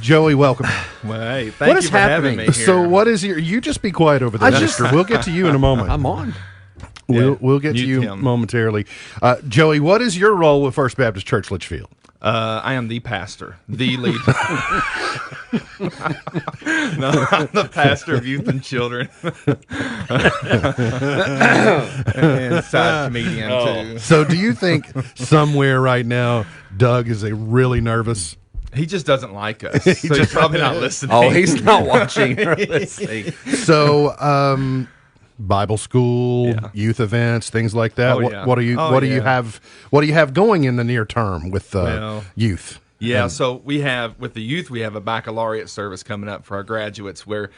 Joey, welcome. Well, hey, thank you for having me here. So what is your... You just be quiet over there, mister. We'll get to you in a moment. I'm on. We'll get to you momentarily. Joey, what is your role with First Baptist Church Litchfield? I am the pastor, the lead. No, I'm the pastor of youth and children. And side comedian, too. So do you think somewhere right now Doug is really nervous? He just doesn't like us, so he's probably not listening. Oh, he's not watching or listening. So, Bible school, youth events, things like that. What do you have going in the near term with youth? Yeah, so we have with the youth, we have a baccalaureate service coming up for our graduates, where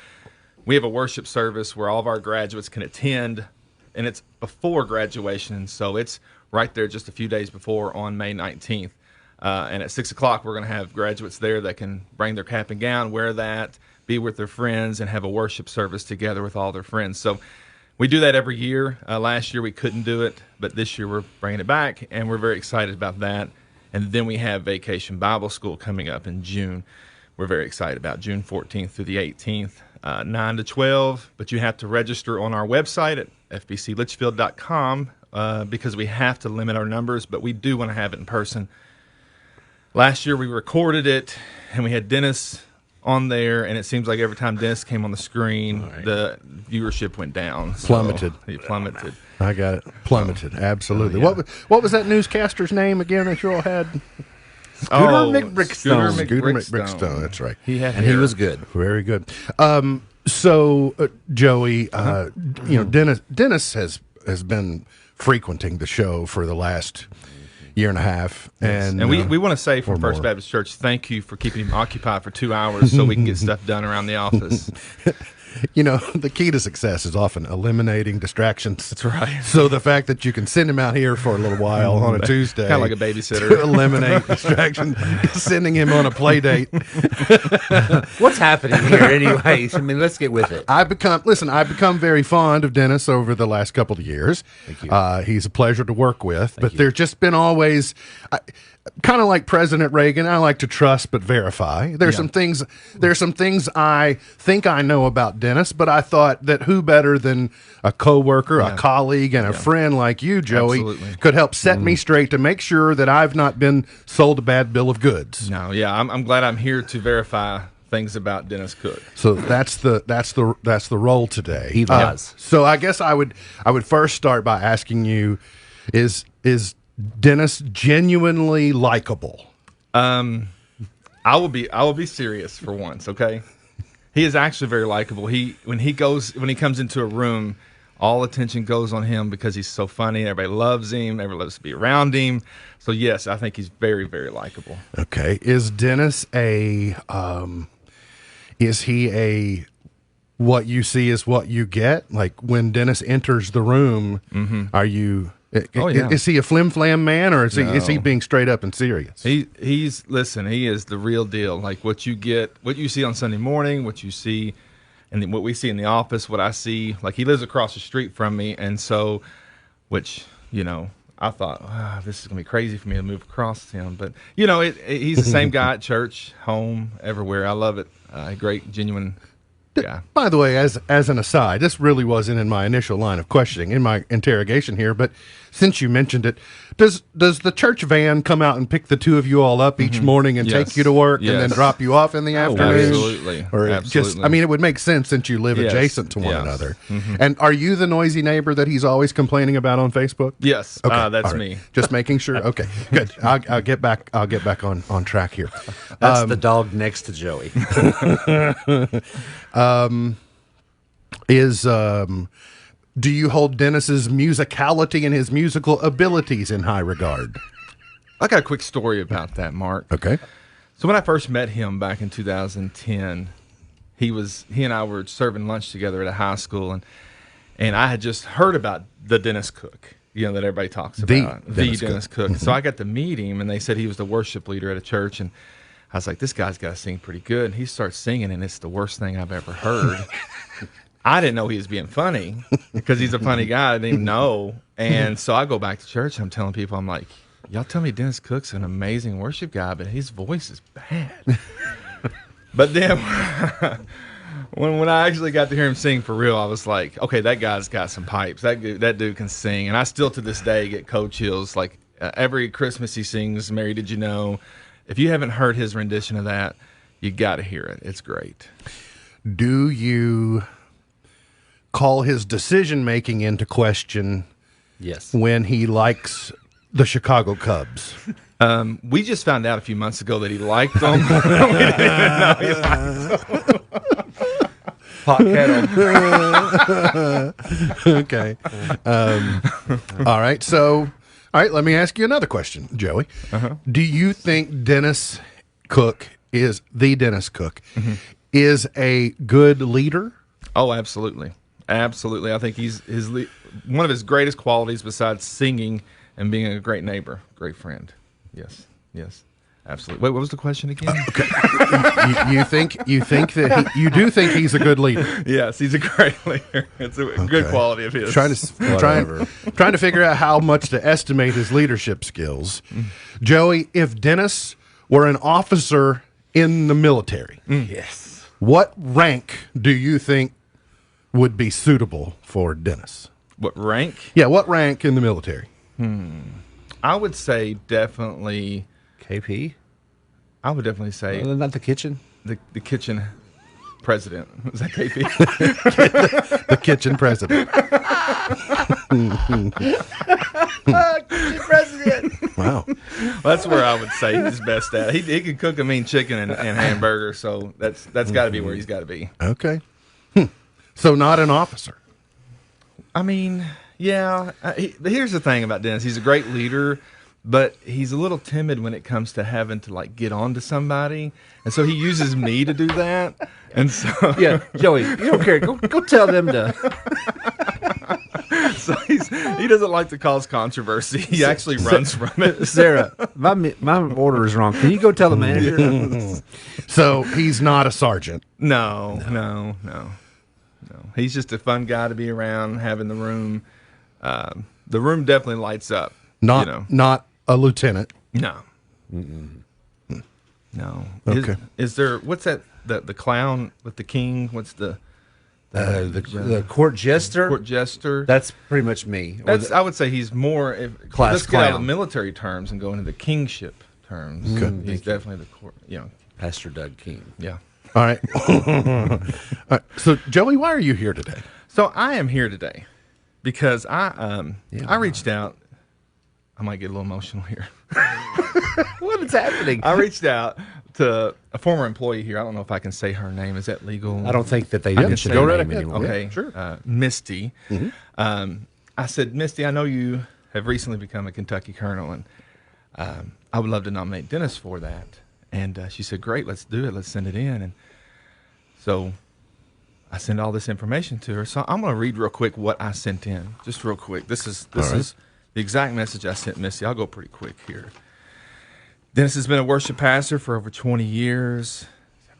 we have a worship service where all of our graduates can attend, and it's before graduation, so it's right there just a few days before on May 19th. And at 6 o'clock, we're going to have graduates there that can bring their cap and gown, wear that, be with their friends, and have a worship service together with all their friends. So we do that every year. Last year we couldn't do it, but this year we're bringing it back, and we're very excited about that. And then we have Vacation Bible School coming up in June. We're very excited about June 14th through the 18th, 9 to 12. But you have to register on our website at fbclitchfield.com because we have to limit our numbers, but we do want to have it in person. Last year we recorded it, and we had Dennis on there, and it seems like every time Dennis came on the screen, the viewership went down. Plummeted. It plummeted. I got it. Plummeted. Absolutely. Yeah. What was that newscaster's name again that you all had? Scooter McBrickstone. Scooter McBrickstone. That's right. He was good. Very good. So Joey, Dennis has been frequenting the show for the last year and a half, and we want to say from First Baptist Church, thank you for keeping him occupied for 2 hours so we can get stuff done around the office. You know, the key to success is often eliminating distractions. That's right. So the fact that you can send him out here for a little while on a Tuesday, kind of like a babysitter, to eliminate distraction, sending him on a play date. What's happening here, anyways? I mean, let's get with it. I've become very fond of Dennis over the last couple of years. Thank you. He's a pleasure to work with, but there's just been always. Kind of like President Reagan, I like to trust but verify. There's some things I think I know about Dennis, but I thought that who better than a coworker, a colleague, and a friend like you, Joey, could help set me straight to make sure that I've not been sold a bad bill of goods. No, I'm glad I'm here to verify things about Dennis Cook. So that's the role today. He does. So I guess I would first start by asking you, is Dennis genuinely likable? I will be serious for once, okay? He is actually very likable. When he comes into a room, all attention goes on him because he's so funny. Everybody loves him. Everybody loves to be around him. So yes, I think he's very, very likable. Okay. Is Dennis is he what you see is what you get? Like when Dennis enters the room, are you... Is he a flim-flam man, or is he being straight up and serious? He is the real deal. Like what you see on Sunday morning, what you see, and what we see in the office, what I see. Like he lives across the street from me, and so, I thought, this is gonna be crazy for me to move across him. But he's the same guy at church, home, everywhere. I love it. Great, genuine. Yeah. By the way, as an aside, this really wasn't in my initial line of questioning, in my interrogation here, but since you mentioned it, does the church van come out and pick the two of you all up each morning and take you to work and then drop you off in the afternoon? Absolutely. Or Absolutely. It would make sense since you live adjacent to one another. And are you the noisy neighbor that he's always complaining about on Facebook? Yes. Okay. That's me. Just making sure. Okay. Good. I'll get back on track here. That's the dog next to Joey. Do you hold Dennis's musicality and his musical abilities in high regard? I got a quick story about that, Mark. Okay. So when I first met him back in 2010, he and I were serving lunch together at a high school, and I had just heard about the Dennis Cook, that everybody talks about. The Dennis Cook. So I got to meet him, and they said he was the worship leader at a church, and I was like, this guy's got to sing pretty good. And he starts singing, and it's the worst thing I've ever heard. I didn't know he was being funny because he's a funny guy. I didn't even know. And so I go back to church. I'm telling people, I'm like, y'all tell me Dennis Cook's an amazing worship guy, but his voice is bad. But then when I actually got to hear him sing for real, I was like, okay, that guy's got some pipes. That dude can sing. And I still to this day get cold chills. Like every Christmas he sings "Mary Did You Know." If you haven't heard his rendition of that, you got to hear it. It's great. Do you call his decision making into question Yes. when he likes the Chicago Cubs? We just found out a few months ago that he liked them. We didn't even know he liked them. Pot kettle. Okay. All right. So, all right, let me ask you another question, Joey. Do you think Dennis Cook is a good leader? Oh, absolutely. Absolutely. I think he's one of his greatest qualities besides singing and being a great neighbor, great friend. Yes. Yes. Absolutely. Wait, what was the question again? you think that you do think he's a good leader? Yes, he's a great leader. It's a good quality of his. Trying to figure out how much to estimate his leadership skills. Joey, if Dennis were an officer in the military, Yes. what rank do you think would be suitable for Dennis? What rank? Yeah, what rank in the military? I would say definitely. KP? I would definitely say Not the kitchen? the kitchen president. Is that KP? The kitchen president. President. Wow. That's where I would say he's best at. He could cook a mean chicken and hamburger, so that's got to be where he's got to be. Okay. So not an officer. I mean, yeah. Here's the thing about Dennis: he's a great leader, but he's a little timid when it comes to having to like get on to somebody, and so he uses me to do that. And so Yeah, Joey, you don't care. Go tell them to. so he doesn't like to cause controversy. He actually runs from it. Sarah, my order is wrong. Can you go tell the manager? So he's not a sergeant. No. He's just a fun guy to be around, having the room. The room definitely lights up. Not a lieutenant. No. No. Okay. Is there, what's that, the clown with the king? What's the Court jester. court jester? That's pretty much me. I would say he's more, Class let's get out of clown. the military terms and go into the kingship terms. He's definitely the court, Pastor Doug King. yeah. All right. All right. So Joey, why are you here today? So I am here today because I reached out. I might get a little emotional here. What is happening? I reached out to a former employee here. I don't know if I can say her name. Is that legal? I don't think that they can mention say her right name ahead. anymore. Okay, Yeah, sure. Misty. I said, Misty, I know you have recently become a Kentucky colonel, and I would love to nominate Dennis for that. And she said, great, let's do it. Let's send it in. And so I sent all this information to her. So I'm going to read real quick what I sent in, just real quick. This is the exact message I sent Misty. I'll go pretty quick here. Dennis has been a worship pastor for over 20 years. Is that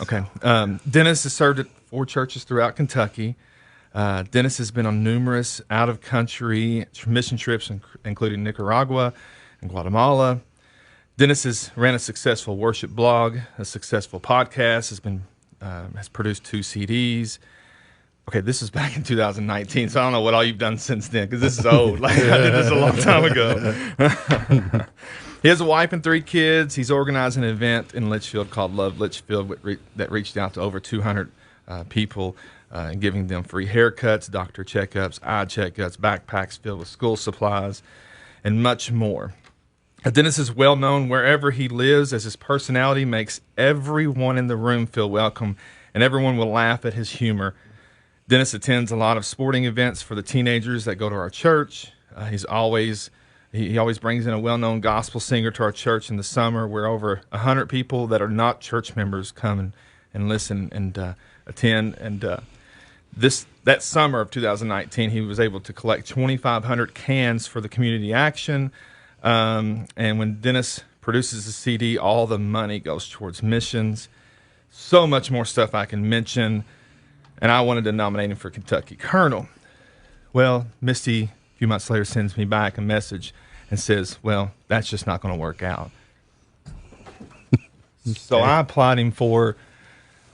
right? Okay. Dennis has served at 4 churches throughout Kentucky. Dennis has been on numerous out-of-country mission trips, including Nicaragua and Guatemala. Dennis has ran a successful worship blog, a successful podcast, has produced 2 CDs. Okay, this is back in 2019, so I don't know what all you've done since then, because this is old. Like, I did this a long time ago. He has a wife and 3 kids. He's organized an event in Litchfield called Love Litchfield that reached out to over 200 people and giving them free haircuts, doctor checkups, eye checkups, backpacks filled with school supplies, and much more. Dennis is well known wherever he lives, as his personality makes everyone in the room feel welcome, and everyone will laugh at his humor. Dennis attends a lot of sporting events for the teenagers that go to our church. He always brings in a well-known gospel singer to our church in the summer, where over 100 people that are not church members come and listen and attend. And that summer of 2019, he was able to collect 2,500 cans for the community action. And when Dennis produces a CD, all the money goes towards missions. So much more stuff I can mention. And I wanted to nominate him for Kentucky Colonel. Well, Misty, a few months later, sends me back a message and says, well, that's just not going to work out. So I applied him for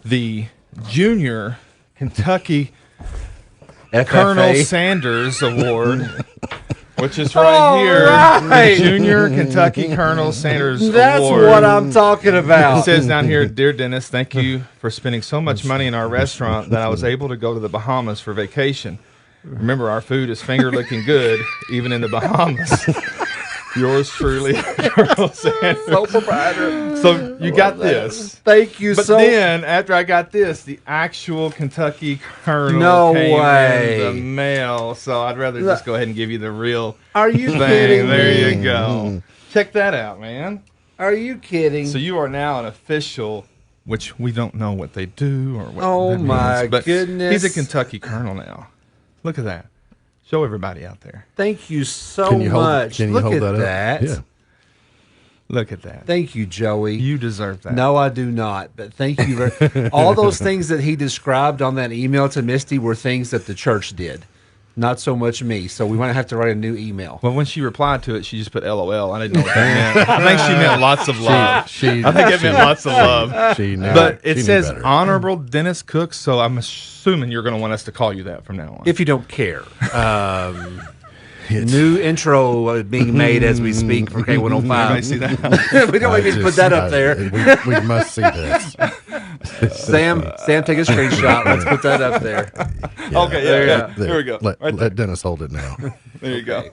the Junior Kentucky Colonel FFA. Sanders Award, which is right here. right. The Junior Kentucky Colonel Sanders That's Award. what I'm talking It about. says down here, "Dear Dennis, thank you for spending so much money in our restaurant that I was able to go to the Bahamas for vacation. Remember, our food is finger-licking good, even in the Bahamas." Yours truly, Colonel Sanders. Sole proprietor. So you got this. Thank you But so then, after I got this, the actual Kentucky Colonel No came way. in the mail. So I'd rather just go ahead and give you the real Are you thing. kidding There me? you go. Check that out, man. Are you kidding? So you are now an official, which we don't know what they do or what Oh, that my means, but goodness. he's a Kentucky Colonel now. Look at that. Show everybody out there. Thank you so Can you hold? much. Can you Look hold at that that. up? Yeah. Look at that. Thank you, Joey. You deserve that. No, I do not. But thank you. All those things that he described on that email to Misty were things that the church did, not so much me. So we might have to write a new email. Well, when she replied to it, she just put LOL. I didn't know what that meant. I think she meant lots of love. I think it meant lots of love. She knew. But she it knew says better. Honorable Dennis Cook, so I'm assuming you're going to want us to call you that from now on. If you don't care. New intro being made as we speak for Everybody K105. see that? We don't even put that up there. We must see this. Sam, take a screenshot. Let's put that up there. Okay, There yeah. you Here we go. Let, Right there. let Dennis hold it now. There you go.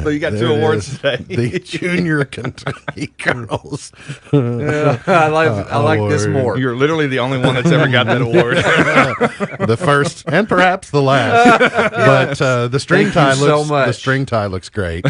So you got There two it awards is. today. The Junior Kentucky Colonels. I like this Award. more. You're literally the only one that's ever got that award. The first and perhaps the last. But the string Thank you tie so looks much. the string tie looks great.